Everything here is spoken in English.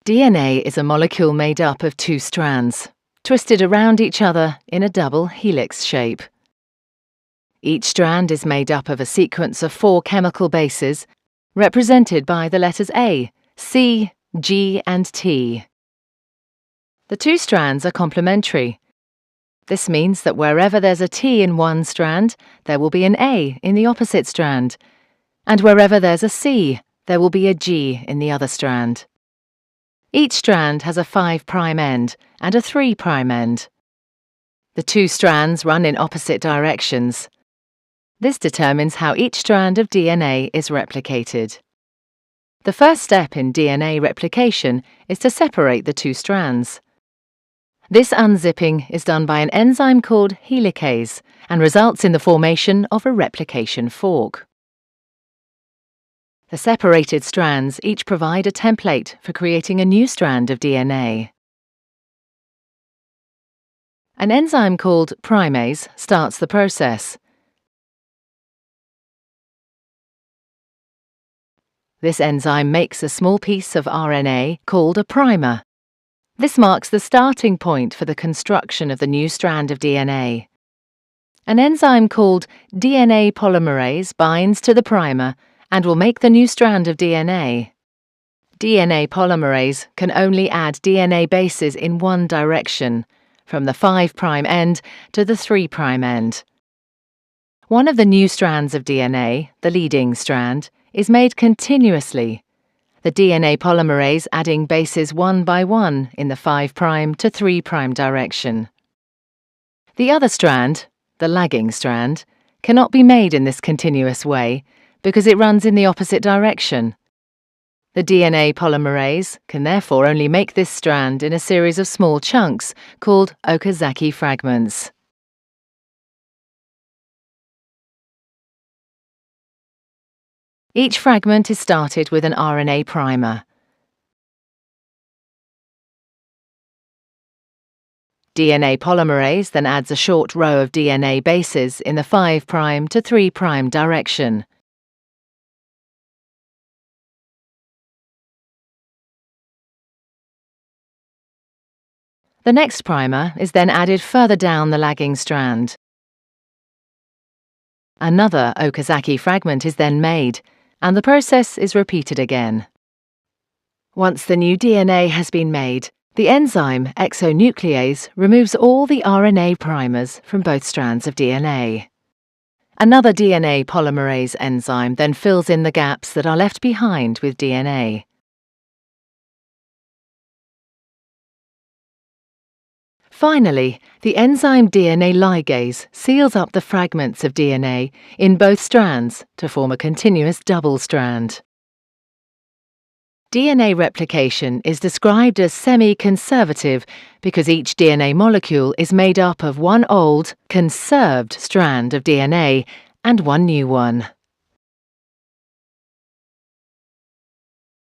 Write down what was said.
DNA is a molecule made up of two strands, twisted around each other in a double helix shape. Each strand is made up of a sequence of 4 chemical bases, represented by the letters A, C, G and T. The two strands are complementary. This means that wherever there's a T in one strand, there will be an A in the opposite strand, and wherever there's a C, there will be a G in the other strand. Each strand has a 5' end and a 3' end. The two strands run in opposite directions. This determines how each strand of DNA is replicated. The first step in DNA replication is to separate the two strands. This unzipping is done by an enzyme called helicase and results in the formation of a replication fork. The separated strands each provide a template for creating a new strand of DNA. An enzyme called primase starts the process. This enzyme makes a small piece of RNA called a primer. This marks the starting point for the construction of the new strand of DNA. An enzyme called DNA polymerase binds to the primer and will make the new strand of DNA. DNA polymerase can only add DNA bases in one direction, from the 5' end to the 3' end. One of the new strands of DNA, the leading strand, is made continuously, the DNA polymerase adding bases one by one in the 5' to 3' direction. The other strand, the lagging strand, cannot be made in this continuous way because it runs in the opposite direction. The DNA polymerase can therefore only make this strand in a series of small chunks called Okazaki fragments. Each fragment is started with an RNA primer. DNA polymerase then adds a short row of DNA bases in the 5' to 3' direction. The next primer is then added further down the lagging strand. Another Okazaki fragment is then made, and the process is repeated again. Once the new DNA has been made, the enzyme exonuclease removes all the RNA primers from both strands of DNA. Another DNA polymerase enzyme then fills in the gaps that are left behind with DNA. Finally, the enzyme DNA ligase seals up the fragments of DNA in both strands to form a continuous double strand. DNA replication is described as semi-conservative because each DNA molecule is made up of one old, conserved strand of DNA and one new one.